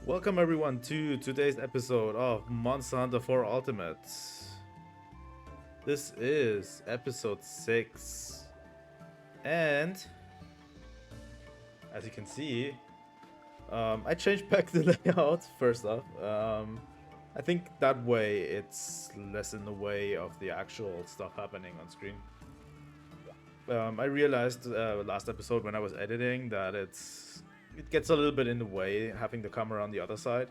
Welcome everyone to today's episode of Monster Hunter 4 Ultimate. This is episode 6. And as you can see, I changed back the layout first off. I think that way it's less in the way of the actual stuff happening on screen. I realized last episode when I was editing that it gets a little bit in the way having the camera on the other side,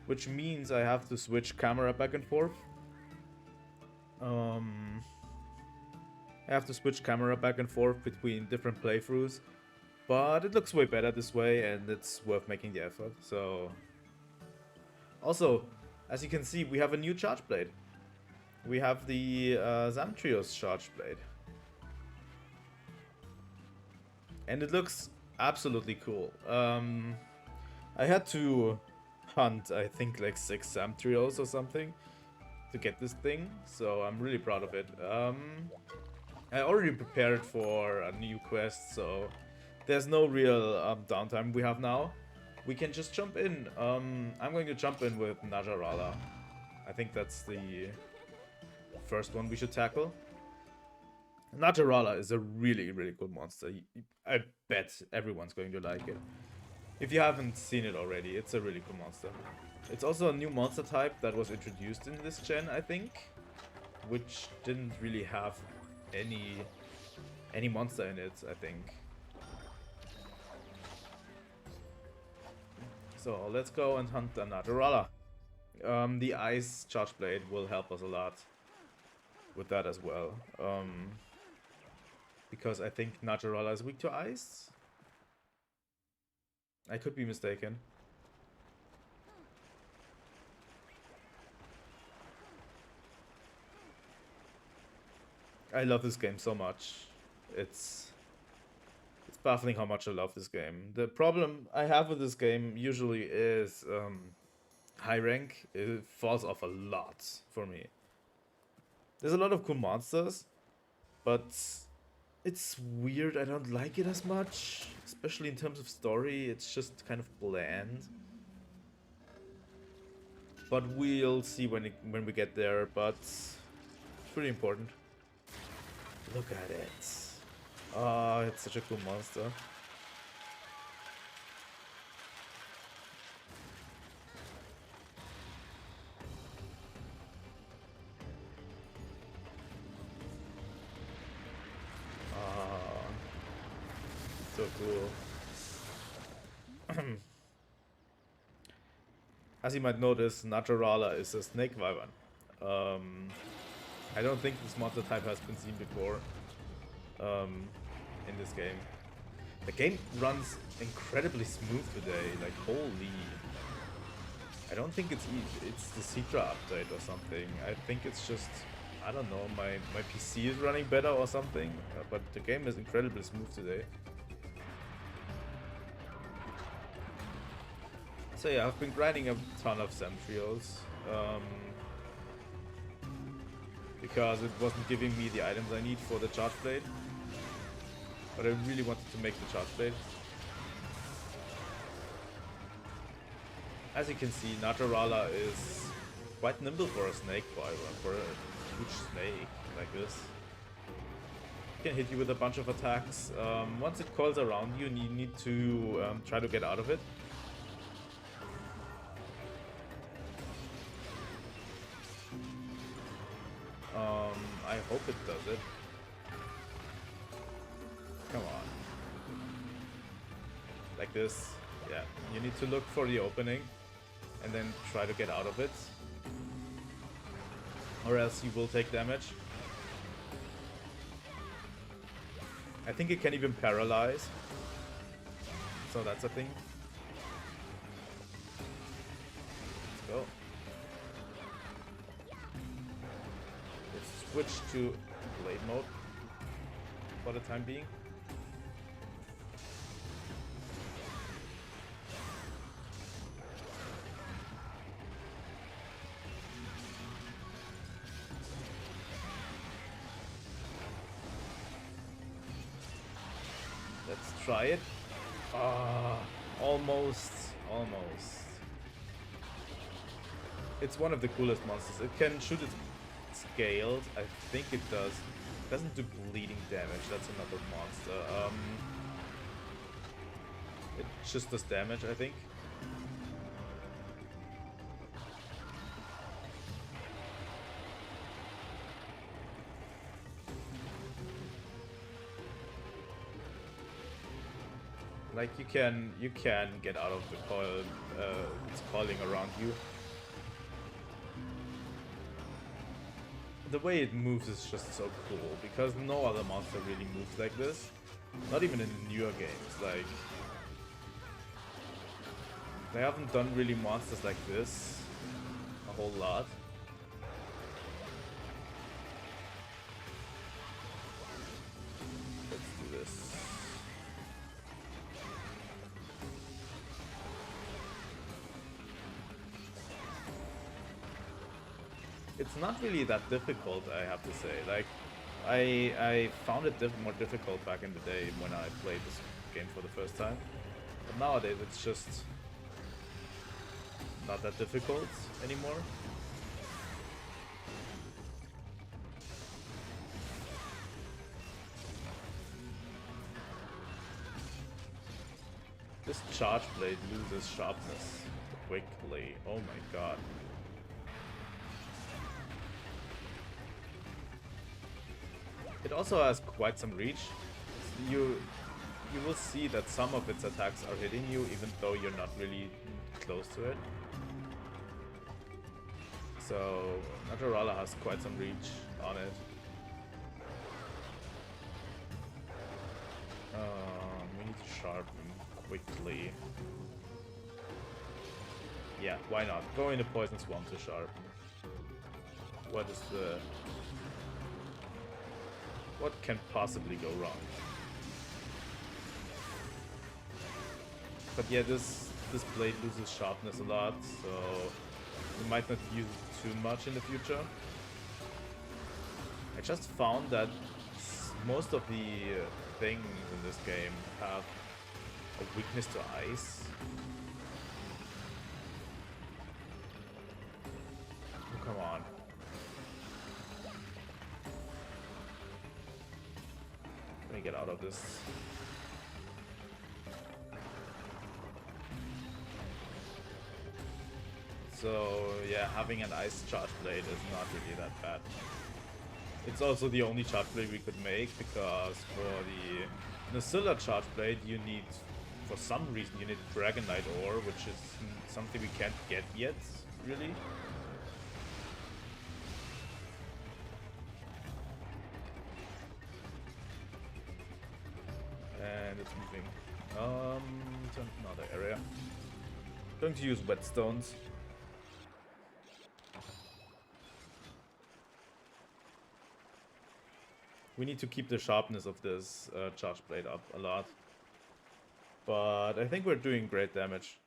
which means I have to switch camera back and forth. I have to switch camera back and forth between different playthroughs, but it looks way better this way and it's worth making the effort. So also, as you can see, we have a new charge blade. We have the Zamtrios charge blade. And it looks absolutely cool. I had to hunt, I think, like 6 Zamtrios or something to get this thing, so I'm really proud of it. I already prepared for a new quest, so there's no real downtime we have now. We can just jump in. I'm going to jump in with Najarala. I think that's the first one we should tackle. Najarala is a really, really cool monster. I bet everyone's going to like it. If you haven't seen it already, it's a really cool monster. It's also a new monster type that was introduced in this gen, I think, which didn't really have any monster in it, I think. So let's go and hunt the Najarala. The ice charge blade will help us a lot with that as well. Because I think Najarala is weak to ice. I could be mistaken. I love this game so much. It's baffling how much I love this game. The problem I have with this game usually is high rank. It falls off a lot for me. There's a lot of cool monsters, but it's weird, I don't like it as much, especially in terms of story. It's just kind of bland. But we'll see when we get there, but it's pretty important. Look at it. Ah, it's such a cool monster. So cool. As you might notice, Najarala is a snake wyvern. I don't think this monster type has been seen before in this game. The game runs incredibly smooth today, like holy. I don't think it's the Citra update or something. I think it's just, I don't know, my PC is running better or something, but the game is incredibly smooth today. So yeah, I've been grinding a ton of Zamtrios, because it wasn't giving me the items I need for the charge blade, but I really wanted to make the charge blade. As you can see, Najarala is quite nimble for a snake wyvern, for a huge snake like this. It can hit you with a bunch of attacks. Once it coils around you, you need to try to get out of it. I hope it does it. Come on. Like this. Yeah, you need to look for the opening and then try to get out of it, or else you will take damage. I think it can even paralyze, so that's a thing. Let's go. Switch to blade mode for the time being. Let's try it. Ah, almost. It's one of the coolest monsters. It can shoot its scaled. I think it does. It doesn't do bleeding damage. That's another monster. It just does damage, I think. Like you can get out of the coil. It's coiling around you. The way it moves is just so cool because no other monster really moves like this. Not even in the newer games. Like they haven't done really monsters like this a whole lot. Let's do this. It's not really that difficult, I have to say. Like, I found it more difficult back in the day when I played this game for the first time. But nowadays, it's just not that difficult anymore. This charge blade loses sharpness quickly. Oh my god. It also has quite some reach. You will see that some of its attacks are hitting you even though you're not really close to it. So Naturala has quite some reach on it. We need to sharpen quickly. Yeah, why not? Go into Poison Swamp to sharpen. What can possibly go wrong? But yeah, this blade loses sharpness a lot, so we might not use it too much in the future. I just found that most of the things in this game have a weakness to ice. Oh, come on. Let me get out of this. So yeah, having an ice charge blade is not really that bad. It's also the only charge blade we could make because for the Nacilla charge blade you need, for some reason, you need Dragonite ore, which is something we can't get yet, really. And it's moving to another area. Going to use whetstones. We need to keep the sharpness of this charge blade up a lot. But I think we're doing great damage.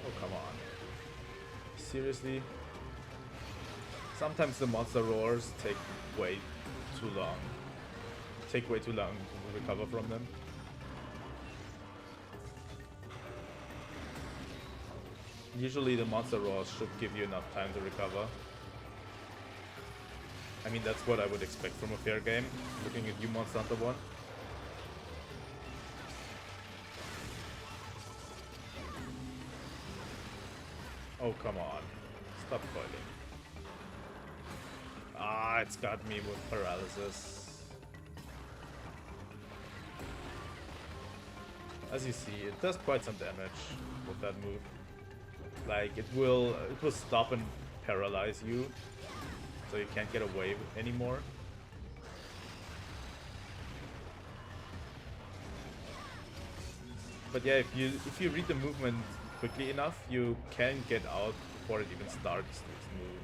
Oh, come on. Seriously? Sometimes the monster roars take way too long. Take way too long to recover from them. Usually the monster roars should give you enough time to recover. I mean, that's what I would expect from a fair game, looking at you, Monster Hunter 1. Oh, come on. Stop fighting. Ah, it's got me with paralysis. As you see, it does quite some damage with that move. Like, it will stop and paralyze you, so you can't get away anymore. But yeah, if you read the movement quickly enough, you can get out before it even starts its move.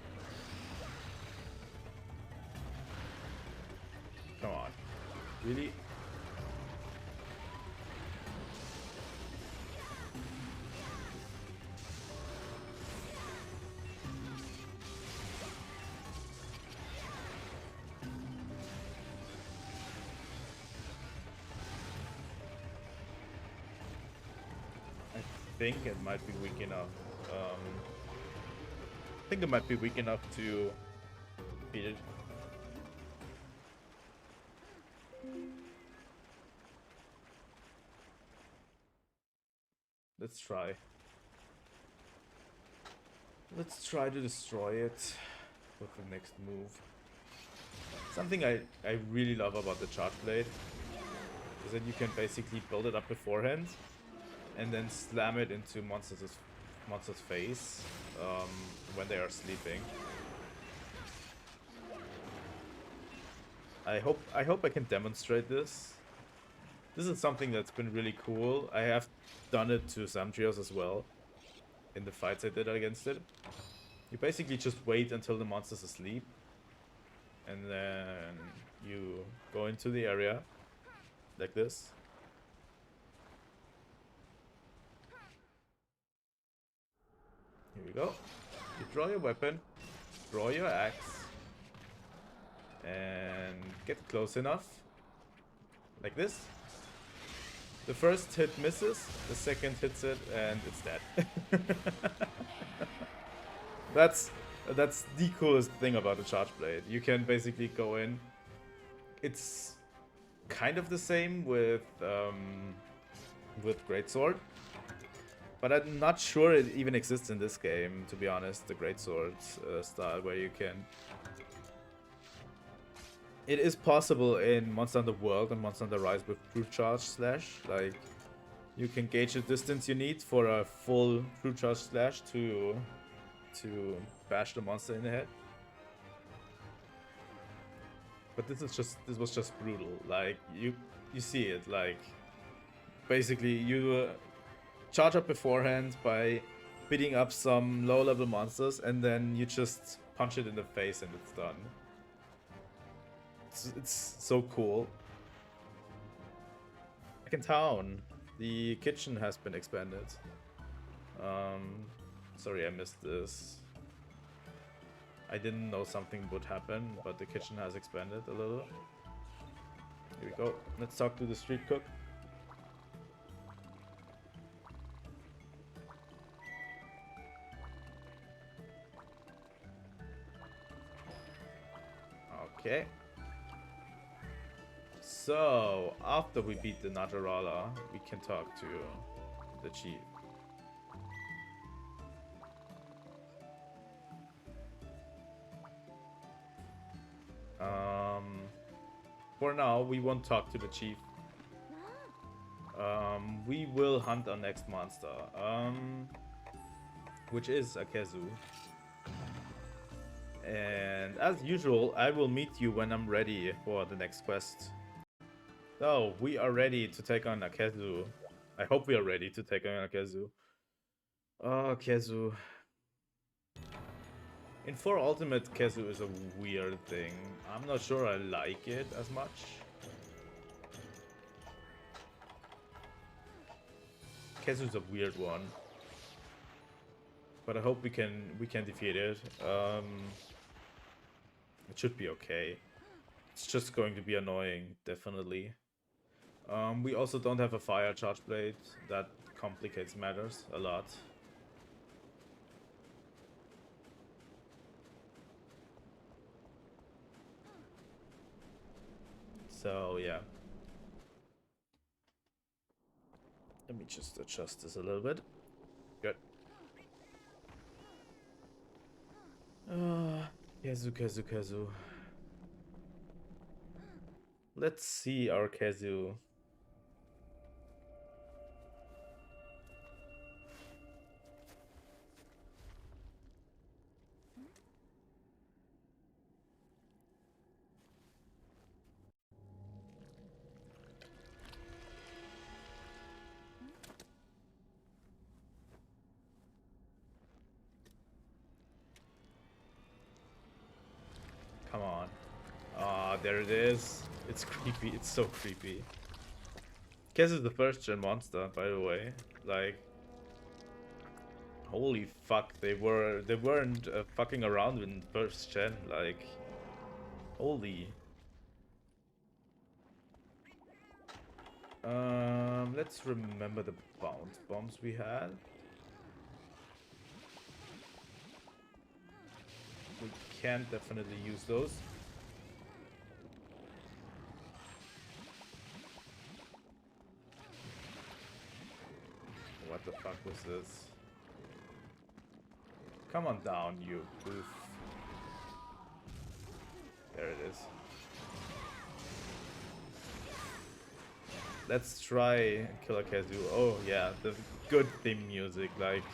Come on. Really? think it might be weak enough. I think it might be weak enough to beat it. Let's try. Let's try to destroy it with the next move. Something I really love about the Charge Blade is that you can basically build it up beforehand and then slam it into monster's face when they are sleeping. I hope I can demonstrate this. This is something that's been really cool. I have done it to Samtrios as well in the fights I did against it. You basically just wait until the monster's asleep, and then you go into the area like this. Here we go. You draw your weapon, draw your axe, and get close enough like this. The first hit misses, the second hits it, and it's dead. That's the coolest thing about the Charge Blade. You can basically go in. It's kind of the same with Greatsword, but I'm not sure it even exists in this game, to be honest. The Greatsword style, where you can. It is possible in Monster Hunter World and Monster Hunter Rise with Brute Charge Slash. Like, you can gauge the distance you need for a full Brute Charge Slash to bash the monster in the head. But this was just brutal. Like, you see it. Like, basically you charge up beforehand by beating up some low-level monsters, and then you just punch it in the face and it's done. It's so cool. Back in town, the kitchen has been expanded. Sorry I missed this. I didn't know something would happen, but the kitchen has expanded a little. Here we go. Let's talk to the street cook. Okay. So, after we beat the Najarala, we can talk to the chief. For now, we won't talk to the chief. We will hunt our next monster, which is Akezu. And as usual, I will meet you when I'm ready for the next quest. So, we are ready to take on Akezu. I hope we are ready to take on Akezu. Oh, Akezu. In 4 Ultimate, Kezu is a weird thing. I'm not sure I like it as much. Kezu's a weird one. But I hope we can defeat it. It should be okay. It's just going to be annoying, definitely. We also don't have a fire charge blade. That complicates matters a lot. So, yeah. Let me just adjust this a little bit. Good. Kezu. Let's see our Kezu. Come on. Ah, there it is. It's creepy. It's so creepy. Kezu is the first gen monster, by the way. Like, holy fuck, they weren't fucking around in first gen. Like, holy. Let's remember the bounce bombs we had. We can definitely use those. What the fuck was this? Come on down, you goof. There it is. Let's try Killer Kazu. Oh yeah, the good theme music. Like,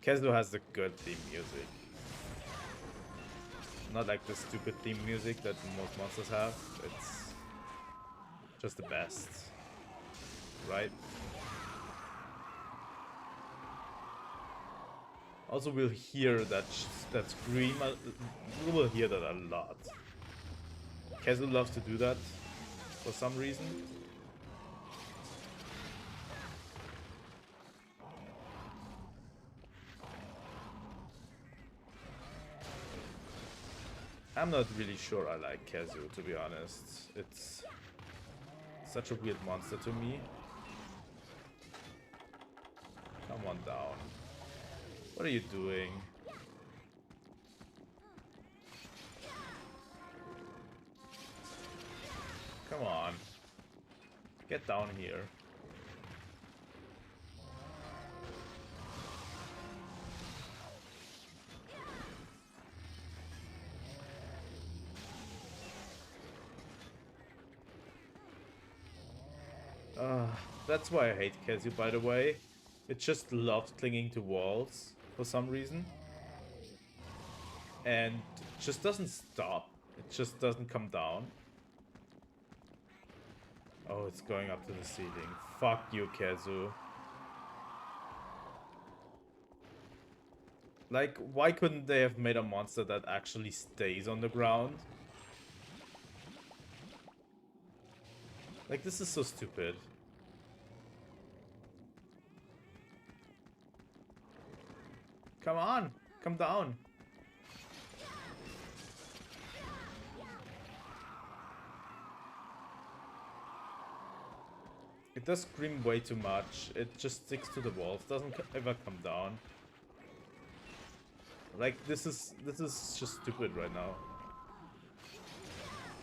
Kazu has the good theme music. Not like the stupid theme music that most monsters have. It's just the best, right? Also, we'll hear that scream. We will hear that a lot. Kazu loves to do that for some reason. I'm not really sure I like Kazu, to be honest. It's such a weird monster to me. Come on down. What are you doing? Come on. Get down here. That's why I hate Kazu, by the way. It just loves clinging to walls for some reason. And it just doesn't stop. It just doesn't come down. Oh, it's going up to the ceiling. Fuck you, Kazu. Like, why couldn't they have made a monster that actually stays on the ground? Like, this is so stupid. Come on, come down. It does scream way too much. It just sticks to the walls, doesn't ever come down. Like, this is just stupid right now.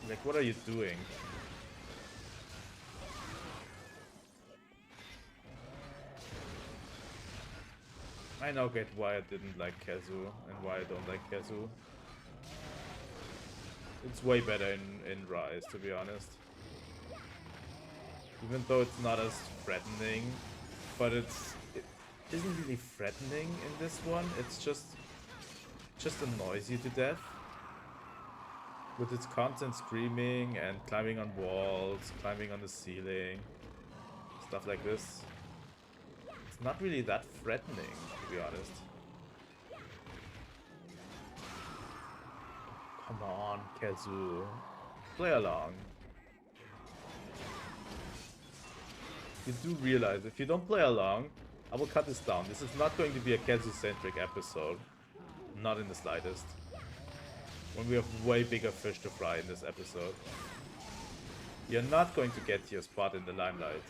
Like, what are you doing? I now get why I didn't like Kazu and why I don't like Kazu. It's way better in Rise, to be honest. Even though it's not as threatening, but it isn't really threatening in this one. It's just annoys you to death. With its constant screaming and climbing on walls, climbing on the ceiling, stuff like this. It's not really that threatening, to be honest. Come on, Kazu. Play along. You do realize, if you don't play along, I will cut this down. This is not going to be a Kazu-centric episode. Not in the slightest. When we have way bigger fish to fry in this episode. You're not going to get your spot in the limelight.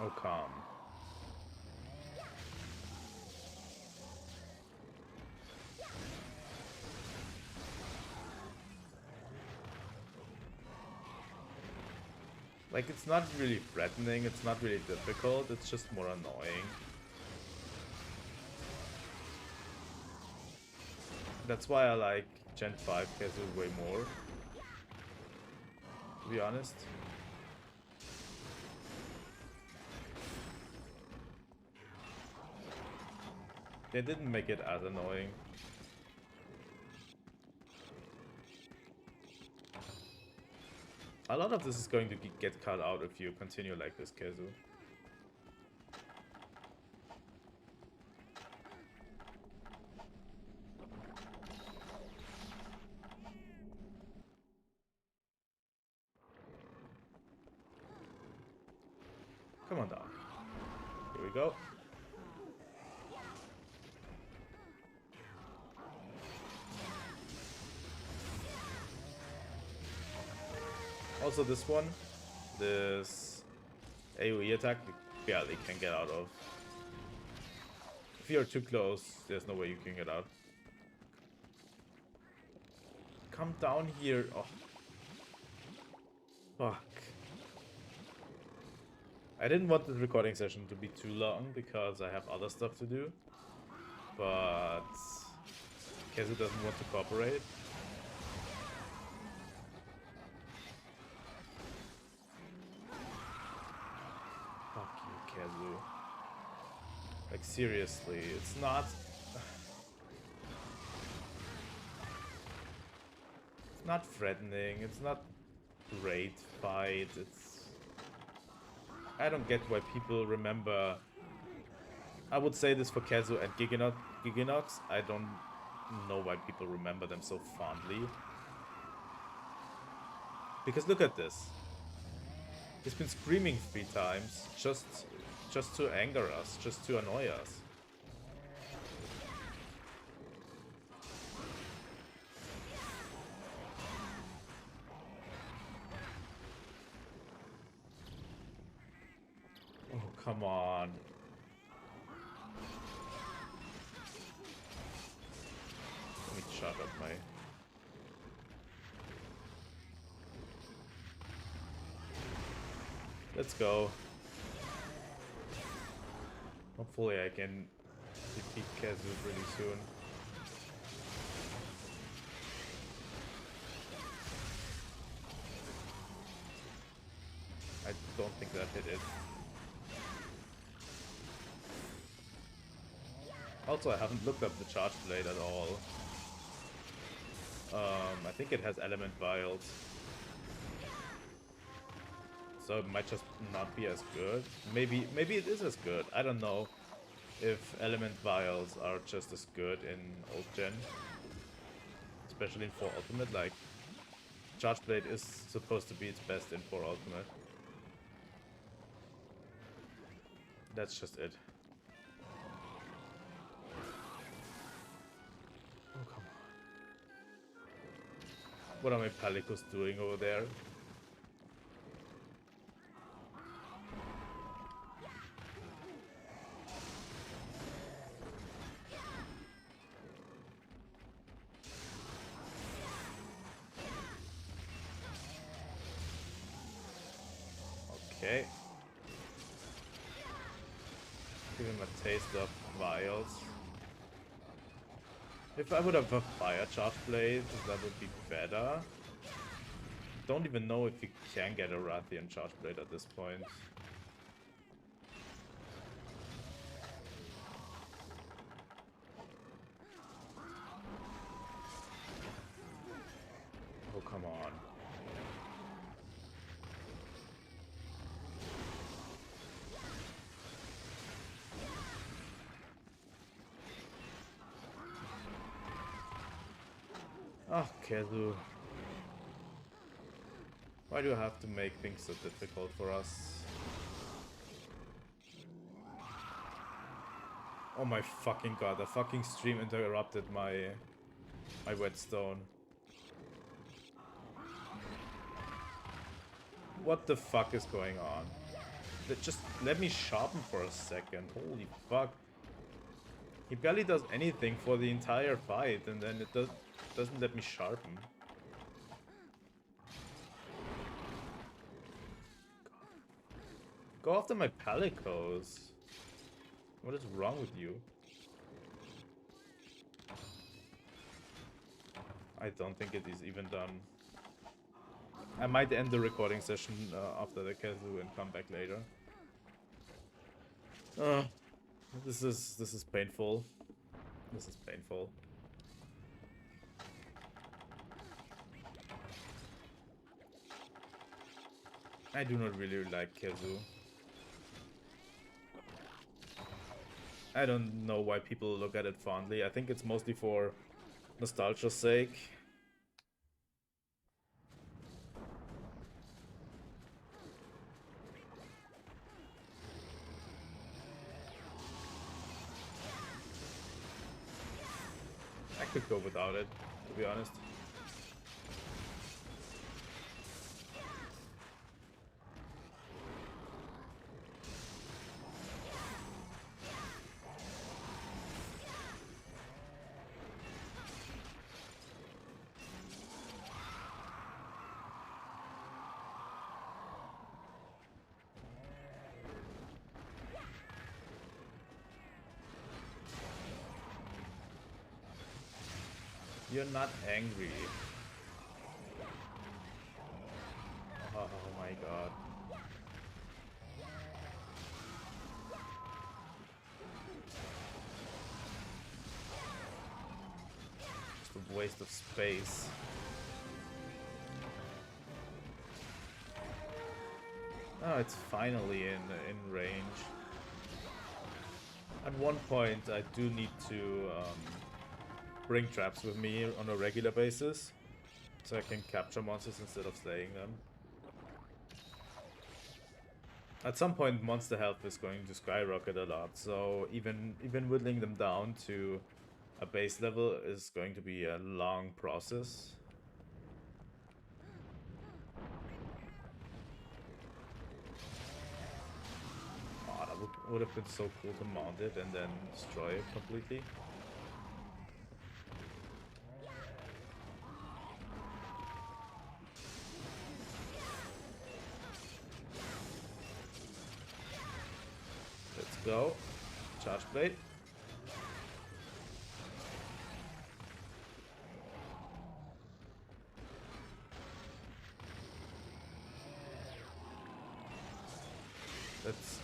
Oh, calm. Like, it's not really threatening, it's not really difficult, it's just more annoying. That's why I like Gen 5 Kazu way more, to be honest. They didn't make it as annoying. A lot of this is going to get cut out if you continue like this, Kazu. Come on down. Here we go. Also this one, this AoE attack, you barely can get out of. If you're too close, there's no way you can get out. Come down here. Oh. Fuck. I didn't want the recording session to be too long because I have other stuff to do. But Kezu doesn't want to cooperate. Fuck you, Kezu. Like, seriously, it's not... It's not threatening, it's not great fight, it's... I don't get why people remember... I would say this for Kezu and Giganox. I don't know why people remember them so fondly. Because look at this. He's been screaming 3 times just to anger us, just to annoy us. Oh, come on. Let me shut up my... Let's go. Hopefully I can defeat Kezu really soon. I don't think that hit it. Also, I haven't looked up the charge blade at all. I think it has element vials. So it might just not be as good. Maybe it is as good. I don't know if element vials are just as good in old gen. Especially in 4 Ultimate. Like, Charge Blade is supposed to be its best in 4 Ultimate. That's just it. Oh, come on. What are my Palicos doing over there? Okay. Give him a taste of vials. If I would have a fire charge blade, that would be better. Don't even know if you can get a Rathian charge blade at this point. Oh, come on. Oh, Kezu. Why do I have to make things so difficult for us? Oh my fucking god, the fucking stream interrupted my whetstone. What the fuck is going on? Just let me sharpen for a second. Holy fuck. He barely does anything for the entire fight, and then it doesn't let me sharpen. Go after my Palicos. What is wrong with you? I don't think it is even done. I might end the recording session after the Kezu and come back later. This is painful. This is painful. I do not really like Kezu. I don't know why people look at it fondly. I think it's mostly for nostalgia's sake. I could go without it, to be honest. You're not angry. Oh my god. Just a waste of space. Oh, it's finally in range. At one point, I do need to bring traps with me on a regular basis, so I can capture monsters instead of slaying them. At some point, monster health is going to skyrocket a lot, so even whittling them down to a base level is going to be a long process. Oh, that would have been so cool to mount it and then destroy it completely. Let's go. Charge blade. Let's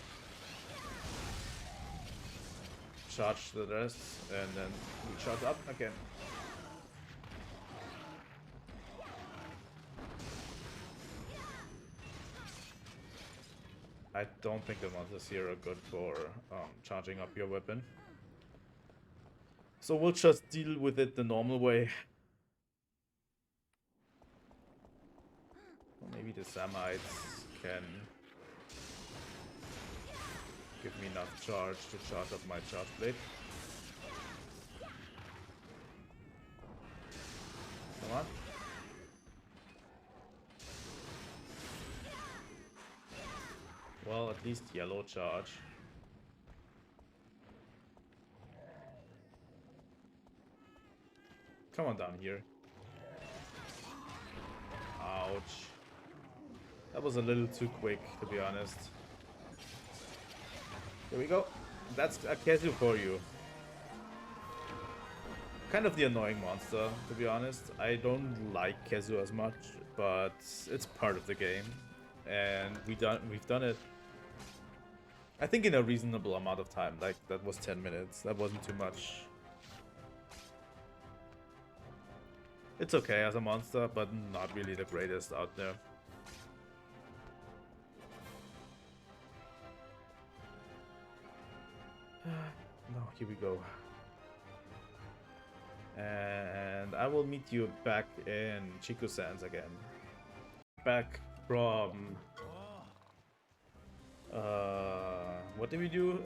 charge the rest and then we charge up again. I don't think the monsters here are good for charging up your weapon. So we'll just deal with it the normal way. Or maybe the Samites can give me enough charge to charge up my charge blade. Come on. Well, at least yellow charge. Come on down here. Ouch. That was a little too quick, to be honest. Here we go. That's a Kezu for you. Kind of the annoying monster, to be honest. I don't like Kezu as much, but it's part of the game. And we've done it, I think, in a reasonable amount of time. Like, that was 10 minutes. That wasn't too much. It's okay as a monster, but not really the greatest out there. No, here we go. And I will meet you back in Chico-Sans again. Back from... what did we do?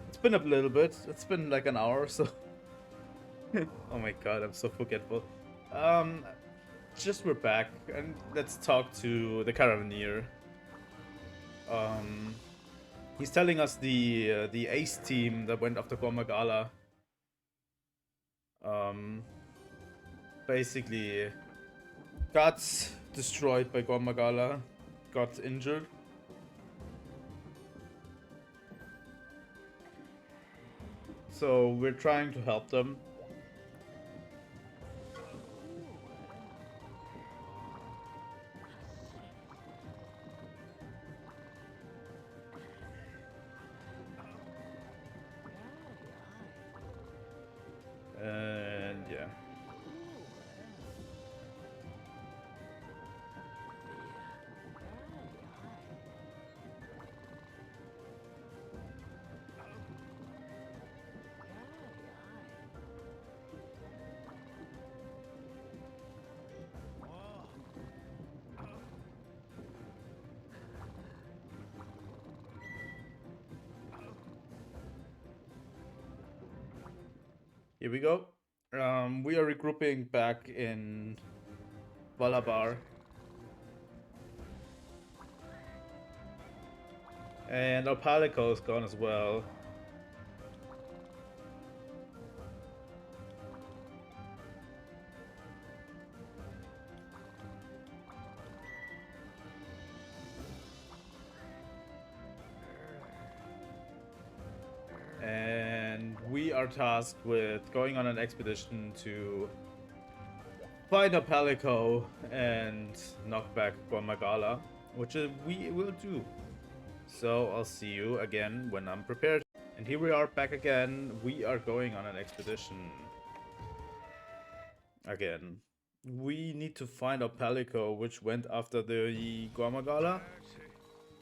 It's been a little bit. It's been like an hour or so. Oh my god, I'm so forgetful. Just we're back, and let's talk to the Caravaneer. He's telling us the ace team that went after Gore Magala basically got destroyed by Gore Magala, got injured. So we're trying to help them. And yeah. Here we go. We are regrouping back in Valabar. And our Palico is gone as well. And we are are tasked with going on an expedition to find a Palico and knock back Gore Magala, which we will do. So I'll see you again when I'm prepared. And here we are back again. We are going on an expedition. Again. We need to find a Palico, which went after the Gore Magala,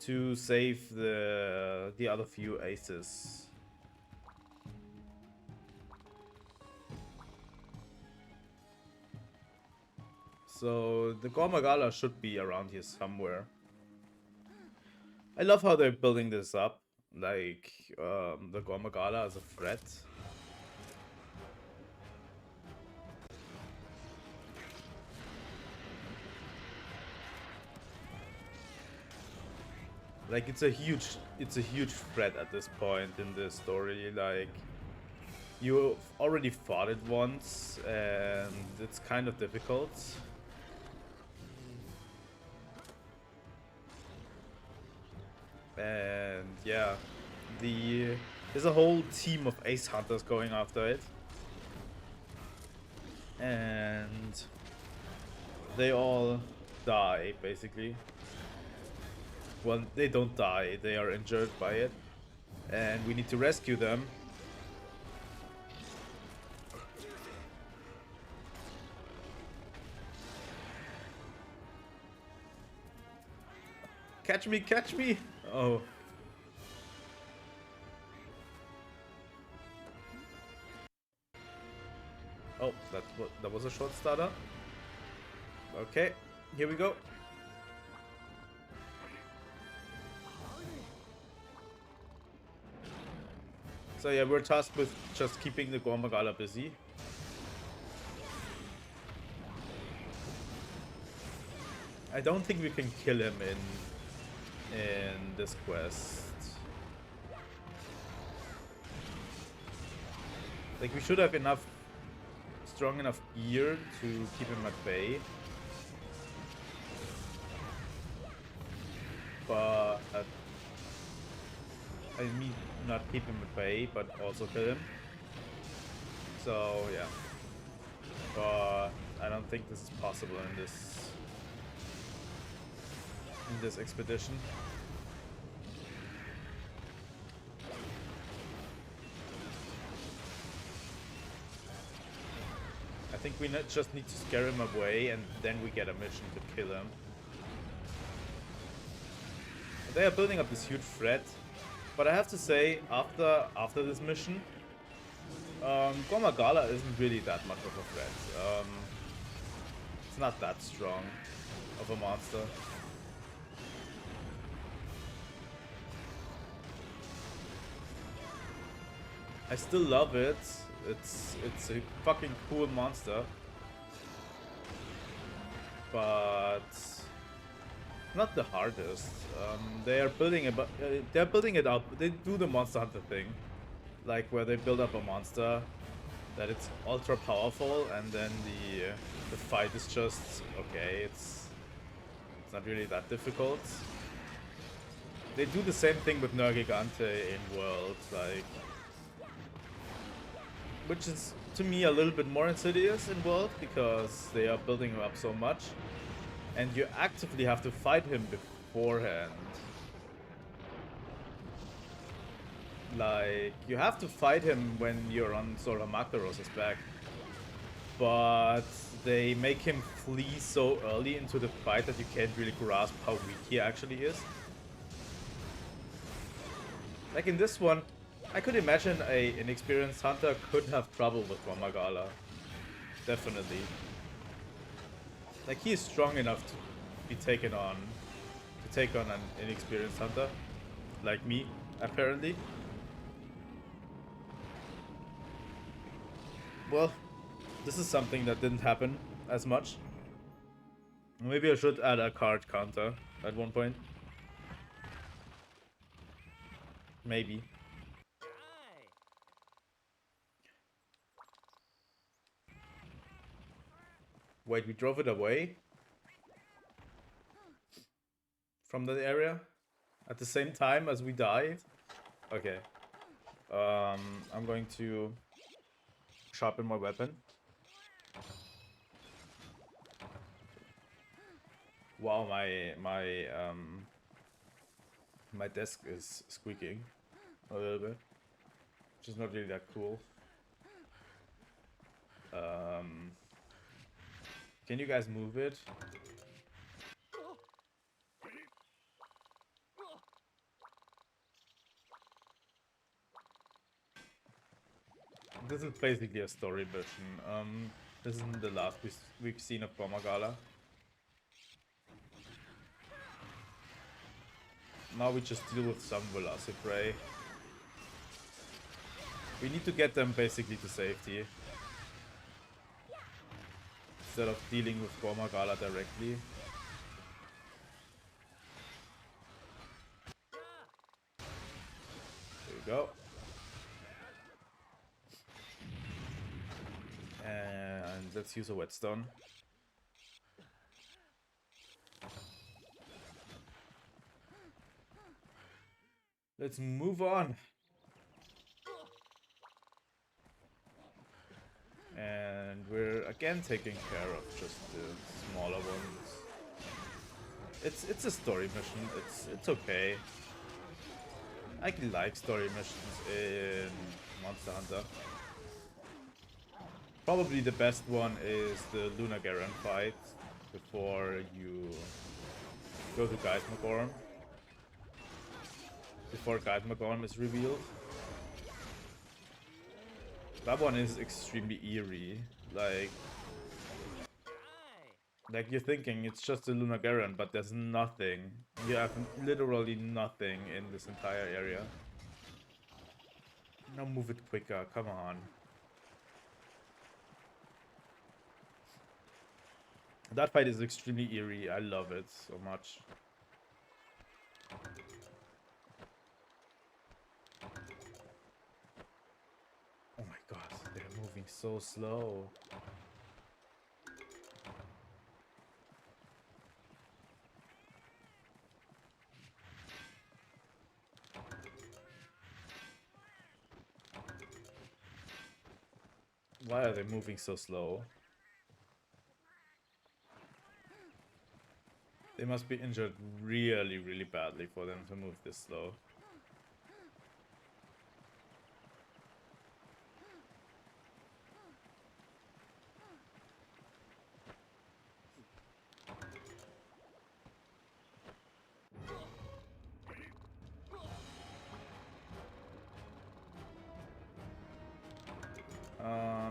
to save the other few aces. So the Gore Magala should be around here somewhere. I love how they're building this up, like the Gore Magala as a threat. Like it's a huge threat at this point in the story. Like you've already fought it once, and it's kind of difficult. And yeah, there's a whole team of ace hunters going after it, and they all die basically. Well, they don't die, they are injured by it, and we need to rescue them. Catch me, catch me! Oh. Oh, that was a short starter. Okay, here we go. So yeah, we're tasked with just keeping the Gore Magala busy. I don't think we can kill him in this quest. Like we should have strong enough gear to keep him at bay. But I mean, not keep him at bay, but also kill him. So yeah, but I don't think this is possible in this expedition. I think we just need to scare him away, and then we get a mission to kill him. They are building up this huge threat. But I have to say, after this mission, Gore Magala isn't really that much of a threat. It's not that strong of a monster. I still love it. It's a fucking cool monster, but not the hardest. They're building it up. They do the Monster Hunter thing, like where they build up a monster that it's ultra powerful, and then the fight is just okay. It's not really that difficult. They do the same thing with Nergigante in World, like, which is to me a little bit more insidious in World because they are building him up so much. And you actively have to fight him beforehand. Like, you have to fight him when you're on Zora Magdaros's back. But they make him flee so early into the fight that you can't really grasp how weak he actually is. Like in this one, I could imagine an inexperienced hunter could have trouble with Gore Magala. Definitely. Like, he is strong enough to be taken on, to take on an inexperienced hunter, like me, apparently. Well, this is something that didn't happen as much. Maybe I should add a card counter at one point. Maybe. Wait, we drove it away? From that area? At the same time as we died? Okay. I'm going to sharpen my weapon. Wow, my desk is squeaking a little bit, which is not really that cool. Can you guys move it? This is basically a story mission. This isn't the last we've seen of Gore Magala. Now we just deal with some Velociprey. We need to get them basically to safety. Instead of dealing with Gore Magala directly. There we go. And let's use a whetstone. Let's move on. And we're again taking care of just the smaller ones. It's a story mission. It's okay. I like story missions in Monster Hunter. Probably the best one is the Luna Garen fight before you go to Geismagorn. Before Geismagorn is revealed. That one is extremely eerie. Like you're thinking it's just a Luna Garen, but there's nothing. You have literally nothing in this entire area. Now move it quicker, come on. That fight is extremely eerie. I love it so much. Oh my god, they're moving so slow. Why are they moving so slow? They must be injured really, really badly for them to move this slow.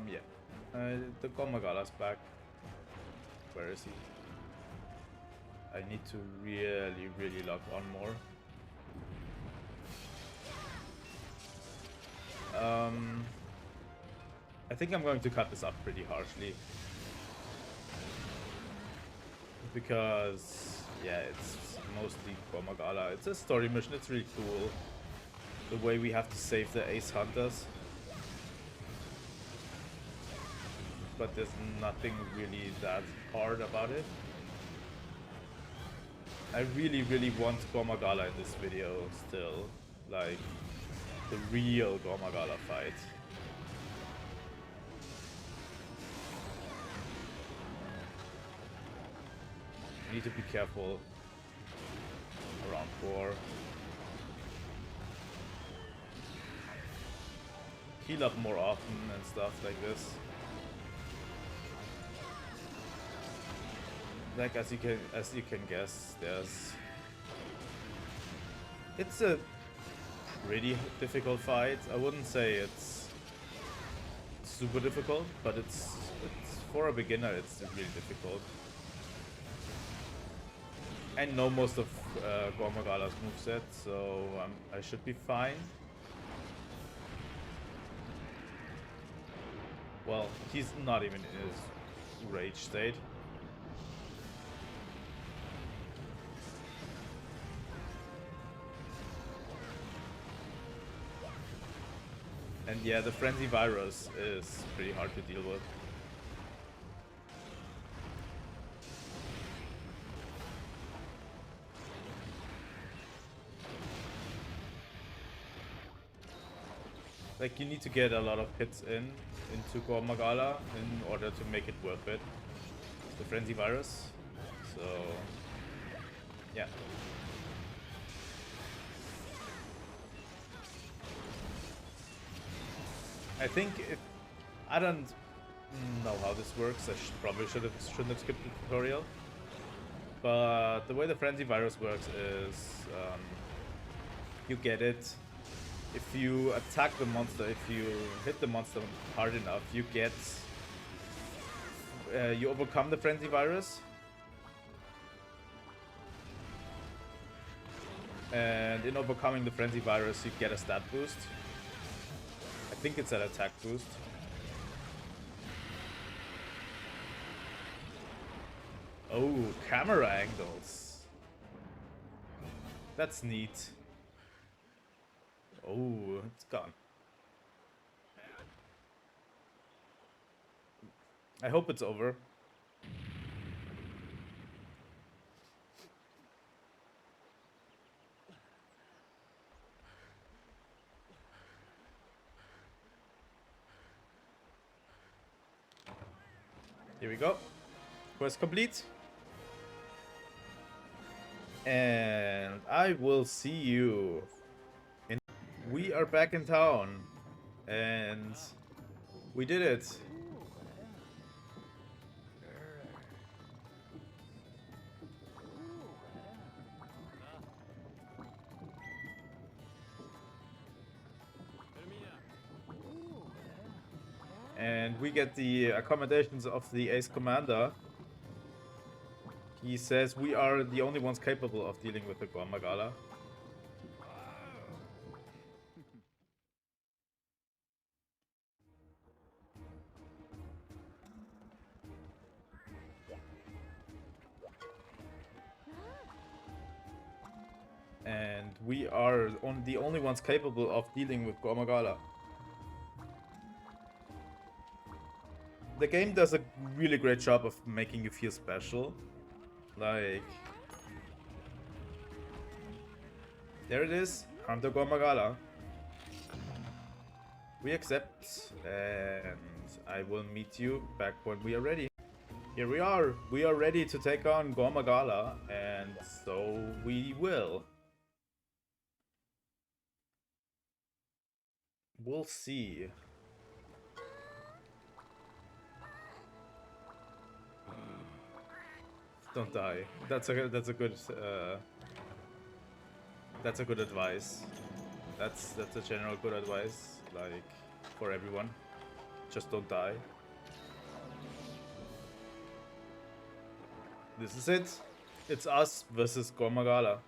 Yeah. The Gore Magala's back. Where is he? I need to really, really lock on more. I think I'm going to cut this up pretty harshly. Because, yeah, it's mostly Gore Magala. It's a story mission, it's really cool. The way we have to save the Ace Hunters. But there's nothing really that hard about it. I really, really want Gore Magala in this video still. Like, the real Gore Magala fight. I need to be careful around Gore. Heal up more often and stuff like this. Like as you can guess, it's a pretty difficult fight. I wouldn't say it's super difficult, but it's for a beginner it's really difficult. I know most of Gore Magala's moveset, so I should be fine. Well, he's not even in his rage state. And yeah, the Frenzy Virus is pretty hard to deal with. Like, you need to get a lot of hits into Gore Magala in order to make it worth it. The Frenzy Virus. So, yeah. I think if I don't know how this works, I probably shouldn't have skipped the tutorial. But the way the Frenzy Virus works is you get it if you attack the monster. If you hit the monster hard enough, you get you overcome the Frenzy Virus. And in overcoming the Frenzy Virus, you get a stat boost. I think it's an attack boost. Oh, camera angles. That's neat. Oh, it's gone. I hope it's over. Here we go. Quest complete. And I will see you in... We are back in town. And we did it. And we get the accommodations of the Ace Commander. He says we are the only ones capable of dealing with the Gore Magala. And we are the only ones capable of dealing with Gore Magala. The game does a really great job of making you feel special. Like, there it is, Hunter Gore Magala. We accept, and I will meet you back when we are ready. Here we are. We are ready to take on Gore Magala, and so we will. We'll see. Don't die. That's a good that's a good advice. That's a general good advice, like, for everyone. Just don't die. This is it. It's us versus Gore Magala.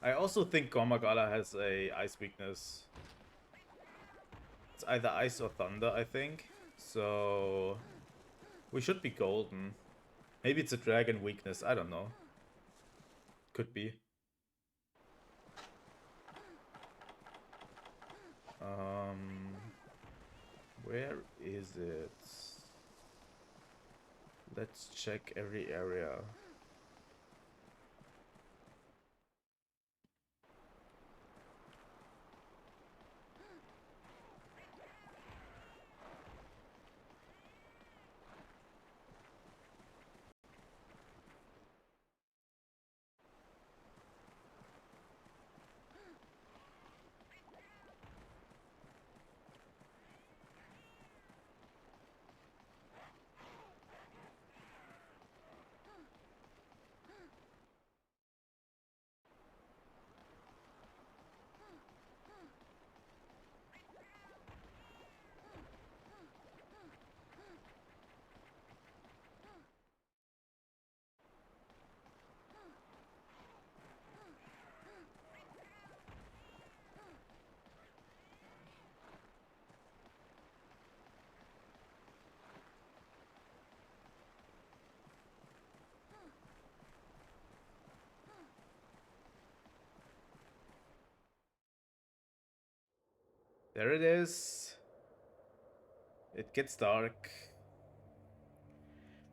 I also think Gore Magala has a ice weakness. It's either ice or thunder, I think. So we should be golden. Maybe it's a dragon weakness, I don't know. Could be. Where is it? Let's check every area. There it is. It gets dark.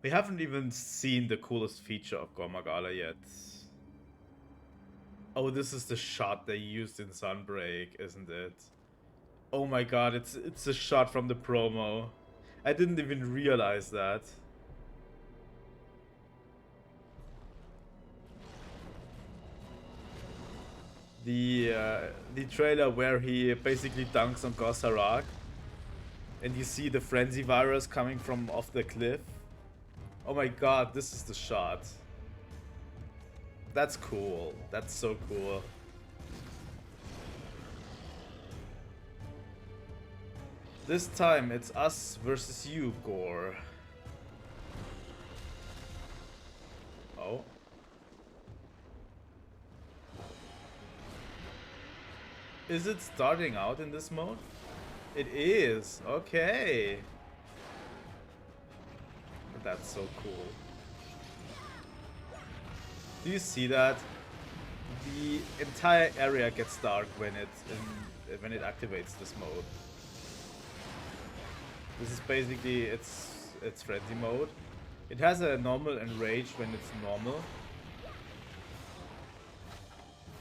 We haven't even seen the coolest feature of Gore Magala yet. Oh, this is the shot they used in Sunbreak, isn't it? Oh my god, it's a shot from the promo. I didn't even realize that. The trailer where he basically dunks on Gossarak, and you see the frenzy virus coming from off the cliff. Oh my god, this is the shot. That's cool. That's so cool. This time it's us versus you, Gore. Oh. Is it starting out in this mode? It is. Okay. That's so cool. Do you see that? The entire area gets dark when it activates this mode. This is basically its frenzy mode. It has a normal and rage when it's normal.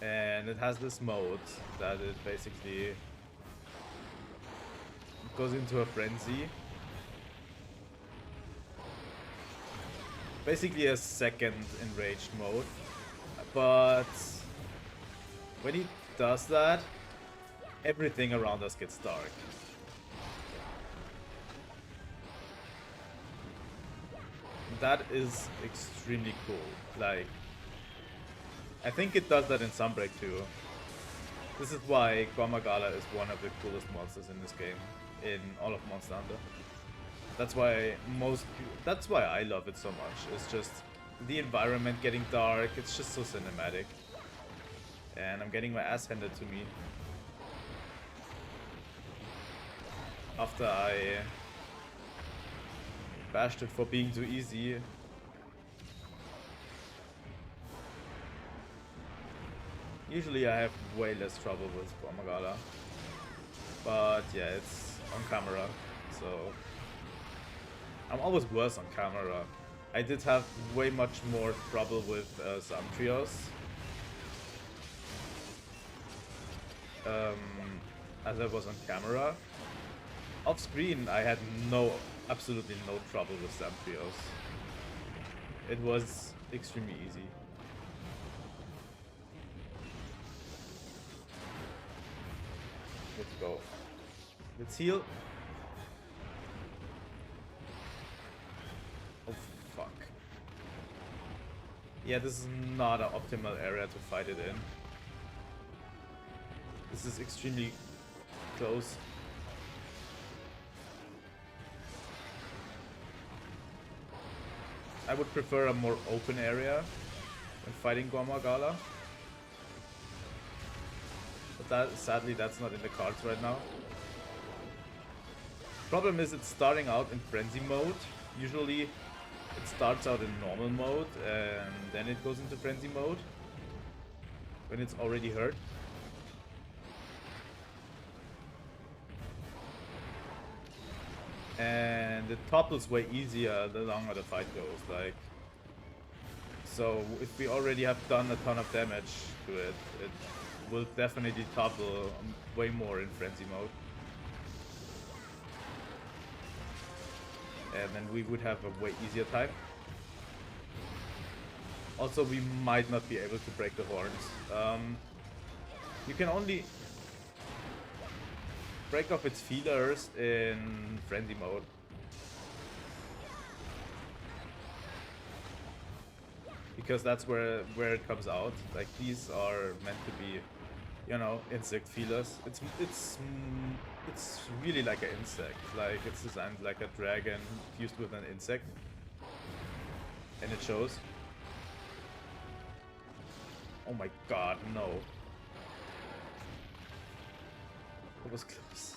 And it has this mode that it basically goes into a frenzy. Basically a second enraged mode. But when he does that, everything around us gets dark. That is extremely cool. Like, I think it does that in Sunbreak too. This is why Gore Magala is one of the coolest monsters in this game, in all of Monster Hunter. That's why I love it so much. It's just the environment getting dark. It's just so cinematic, and I'm getting my ass handed to me after I bashed it for being too easy. Usually I have way less trouble with Gore Magala, but yeah, it's on camera, so I'm always worse on camera. I did have way much more trouble with Zamtrios, as I was on camera. Off screen, I had absolutely no trouble with Zamtrios. It was extremely easy. Let's go. Let's heal. Oh, fuck. Yeah, this is not an optimal area to fight it in. This is extremely close. I would prefer a more open area when fighting Gore Magala. But sadly, that's not in the cards right now. Problem is, it's starting out in frenzy mode. Usually, it starts out in normal mode and then it goes into frenzy mode when it's already hurt. And it topples way easier the longer the fight goes. Like, so if we already have done a ton of damage to it, it will definitely topple way more in frenzy mode. And then we would have a way easier time. Also, we might not be able to break the horns. You can only break off its feelers in frenzy mode. Because that's where it comes out. Like, these are meant to be, you know, insect feelers. It's really like an insect. Like, it's designed like a dragon fused with an insect, and it shows. Oh my god, no! It was close.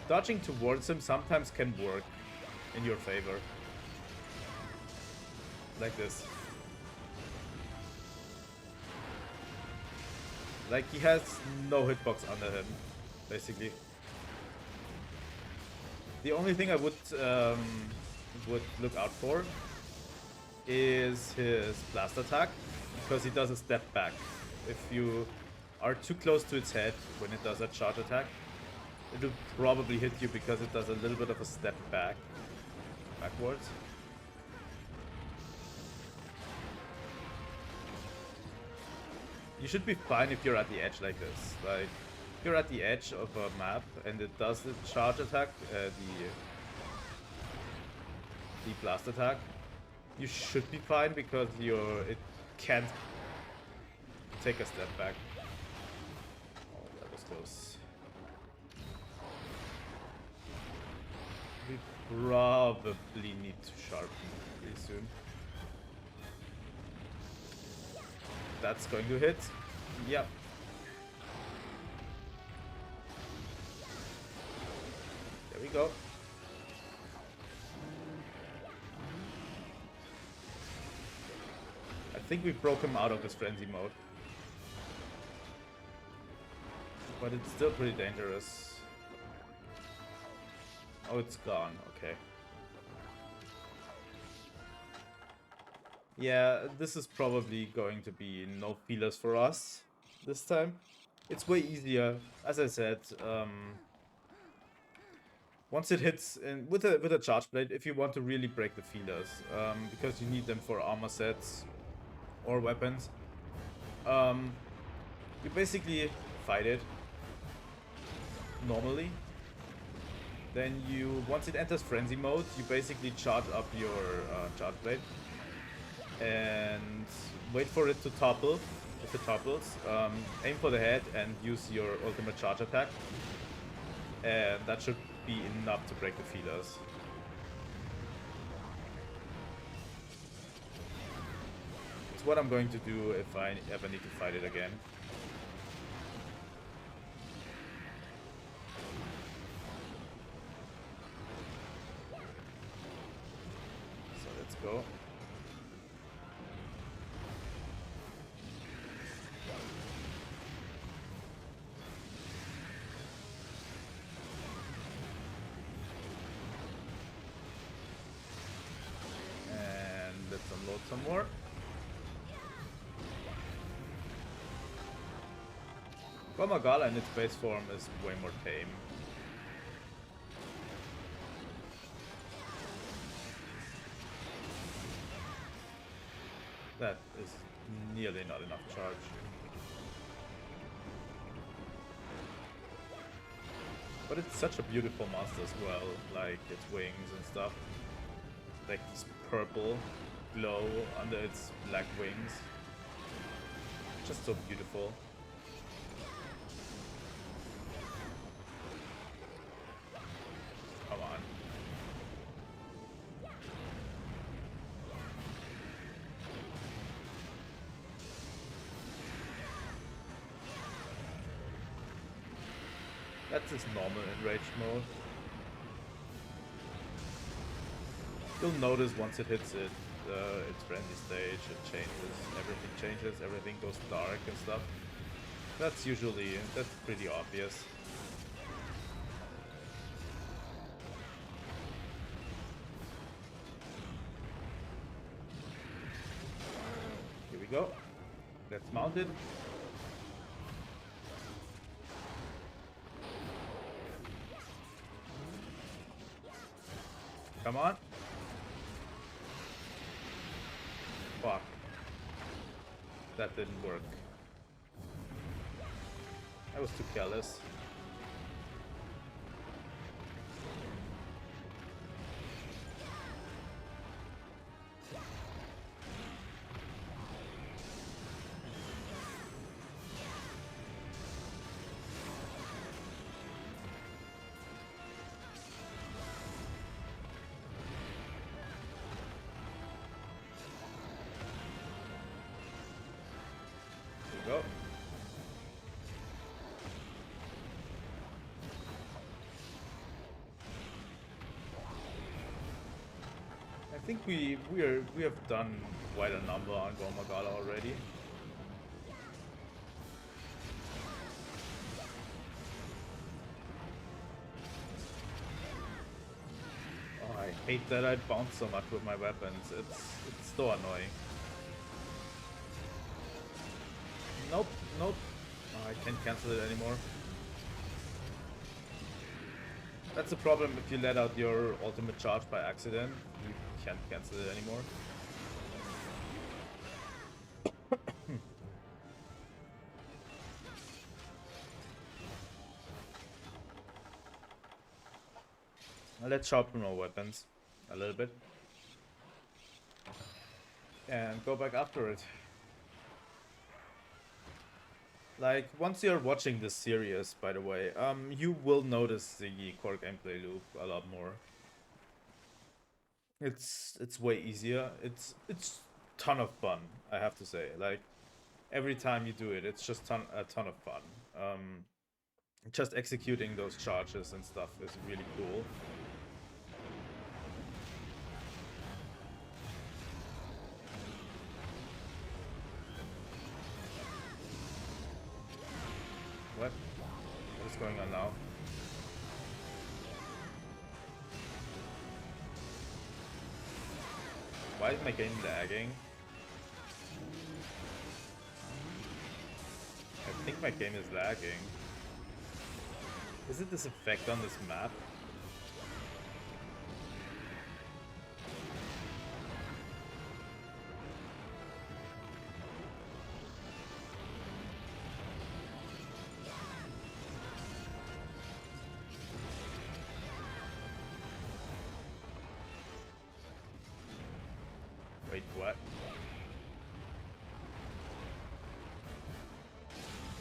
Dodging towards him sometimes can work in your favor. Like this. Like, he has no hitbox under him, basically. The only thing I would look out for is his blast attack, because he does a step back. If you are too close to its head when it does a charge attack, it'll probably hit you because it does a little bit of a step backwards. You should be fine if you're at the edge like this. Like, if you're at the edge of a map and it does the charge attack, the blast attack, you should be fine because it can't take a step back. Oh, that was close. We probably need to sharpen pretty soon. That's going to hit. Yep. There we go. I think we broke him out of this frenzy mode. But it's still pretty dangerous. Oh, it's gone. Okay. Yeah, this is probably going to be no feelers for us this time. It's way easier, as I said. Once it hits with a charge blade, if you want to really break the feelers, because you need them for armor sets or weapons, you basically fight it normally. Then once it enters frenzy mode, you basically charge up your charge blade and wait for it to topple. If it topples, aim for the head and use your ultimate charge attack, and that should be enough to break the feelers. It's what I'm going to do if I ever need to fight it again. So let's go. Unload some more. Gore Magala in its base form is way more tame. That is nearly not enough charge. But it's such a beautiful monster as well, like its wings and stuff. Like this purple glow under its black wings. Just so beautiful. Come on. That's just normal in rage mode. You'll notice once it hits its frenzy stage, it changes, everything goes dark and stuff. That's pretty obvious. Here we go. Let's mount it. Come on. Fuck. That didn't work. I was too careless. Go. I think we have done quite a number on Gore Magala already. Oh, I Hate that I bounce so much with my weapons. It's so annoying. Nope, nope. Oh, I can't cancel it anymore. That's the problem if you let out your ultimate charge by accident. You can't cancel it anymore. Let's sharpen our weapons a little bit. And go back after it. Like, once you're watching this series, by the way, you will notice the core gameplay loop a lot more. It's way easier. It's ton of fun, I have to say. Like, every time you do it, it's just a ton of fun. Just executing those charges and stuff is really cool. What? What is going on now? Why is my game lagging? I think my game is lagging. Is it this effect on this map? Wait, what?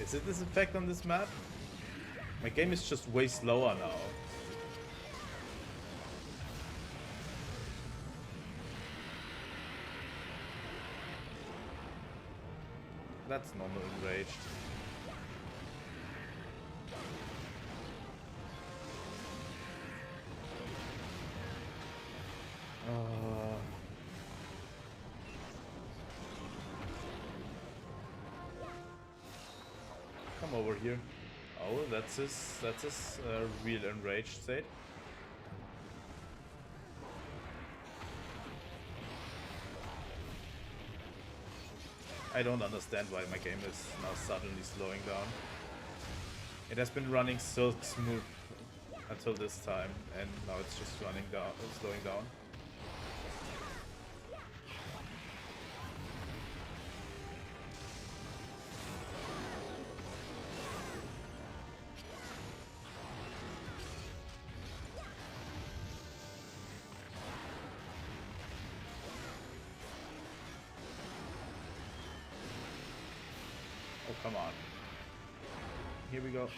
Is it this effect on this map? My game is just way slower now. That's normal enraged. Come over here. Oh, that's his real enraged state. I don't understand why my game is now suddenly slowing down. It has been running so smooth until this time, and now it's just running down, slowing down. Oh, come on. Here we go.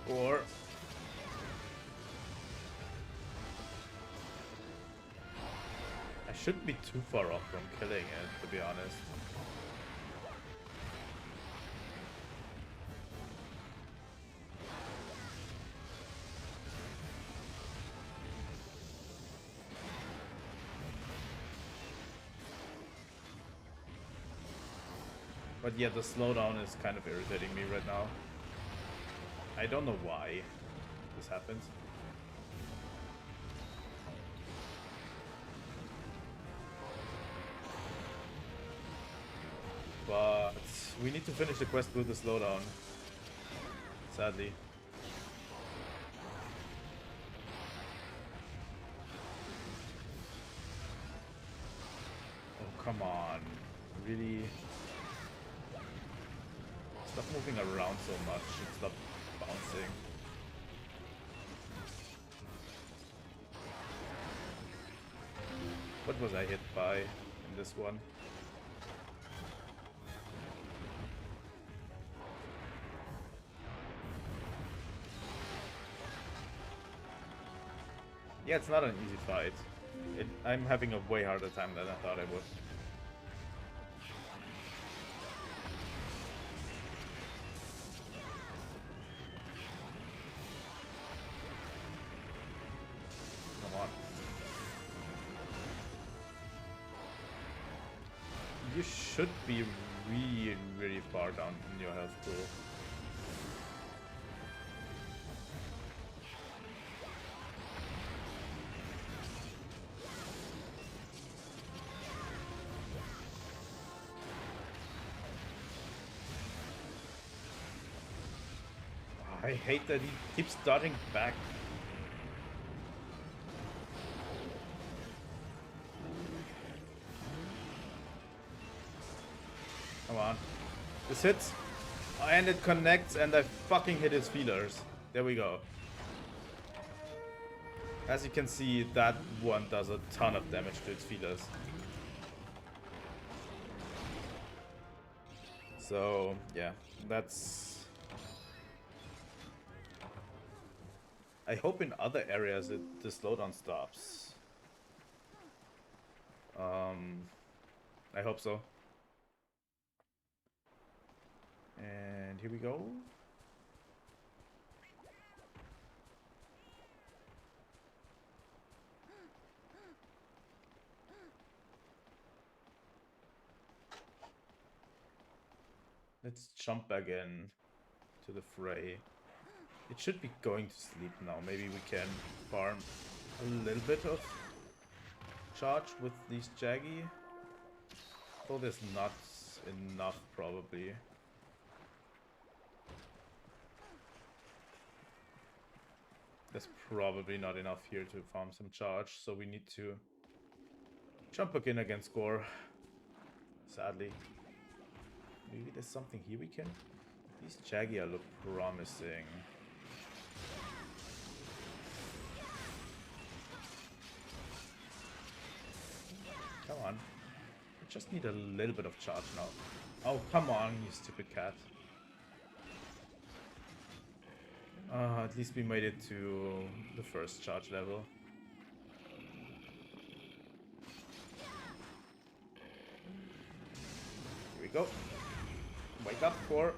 Or... I shouldn't be too far off from killing it, to be honest. But yeah, the slowdown is kind of irritating me right now. I don't know why this happens. But we need to finish the quest with the slowdown. Sadly. Oh, come on. Really? Stop moving around so much and stop bouncing. What was I hit by in this one? Yeah, it's not an easy fight. I'm having a way harder time than I thought I would. You should be really, really far down in your health pool. I hate that he keeps darting back. Come on. This hits. And it connects and I fucking hit his feelers. There we go. As you can see, that one does a ton of damage to its feelers. So, yeah, that's... I hope in other areas the slowdown stops. I hope so. And here we go. Let's jump back in to the fray. It should be going to sleep now. Maybe we can farm a little bit of charge with these Jaggy. Though there's not enough probably. There's probably not enough here to farm some charge, so we need to jump back in against Gore. Sadly. Maybe there's something here we can... These Jagia look promising. Come on. I just need a little bit of charge now. Oh, come on, you stupid cat. At least we made it to the first charge level. Here we go. Wake up, Gore.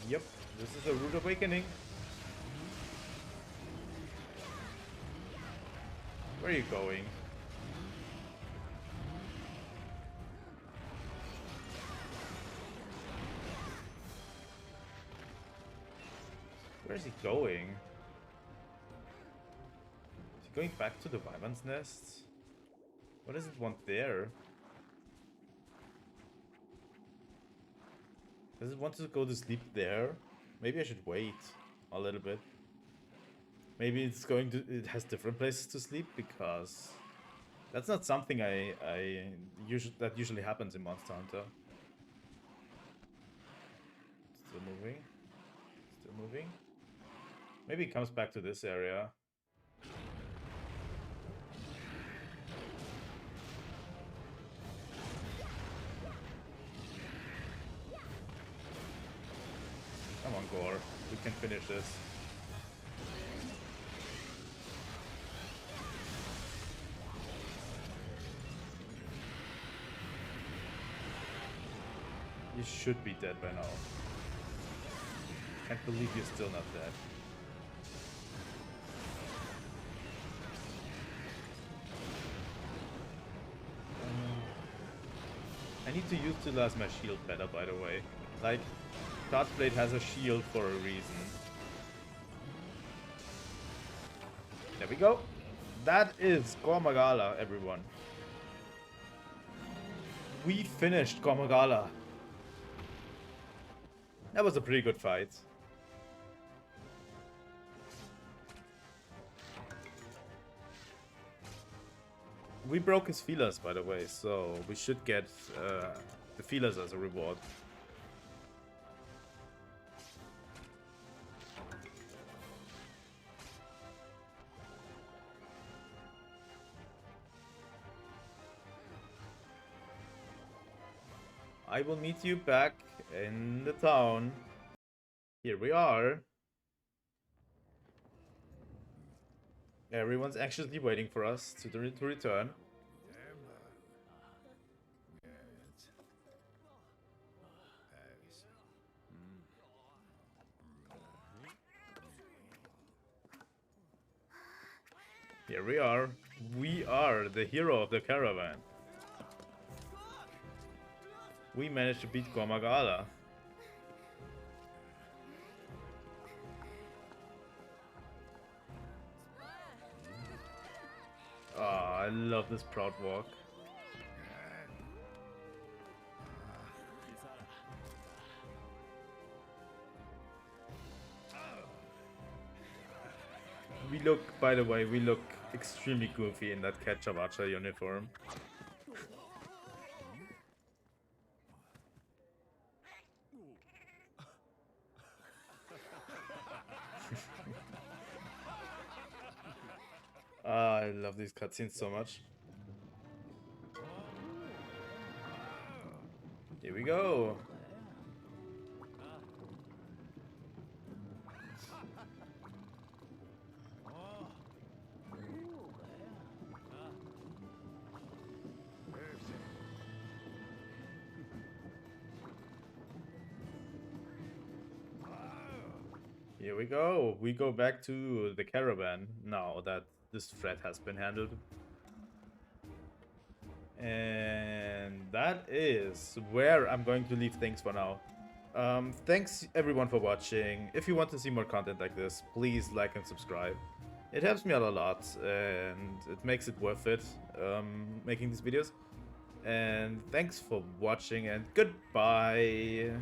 Yep, this is a rude awakening. Where are you going? Where is he going? Is he going back to the Wyvern's nest? What does it want there? Does it want to go to sleep there? Maybe I should wait a little bit. Maybe it's going to... It has different places to sleep because... That's not something that usually happens in Monster Hunter. Still moving. Still moving. Maybe it comes back to this area. Come on, Gore. We can finish this. You should be dead by now. Can't believe you're still not dead. I need to utilize my shield better, by the way. Like, Darkblade has a shield for a reason. There we go. That is Gore Magala, everyone. We finished Gore Magala. That was a pretty good fight. We broke his feelers, by the way, so we should get the feelers as a reward. I will meet you back in the town. Here we are. Everyone's anxiously waiting for us to return. Here we are. We are the hero of the caravan. We managed to beat Gore Magala. Ah, I love this proud walk. We look, by the way, we look extremely goofy in that Kecha-Wacha uniform. I love these cutscenes so much. Here we go. Here we go. We go back to the caravan now that this threat has been handled. And that is where I'm going to leave things for now. Thanks everyone for watching. If you want to see more content like this, please like and subscribe. It helps me out a lot and it makes it worth it making these videos. And thanks for watching and goodbye.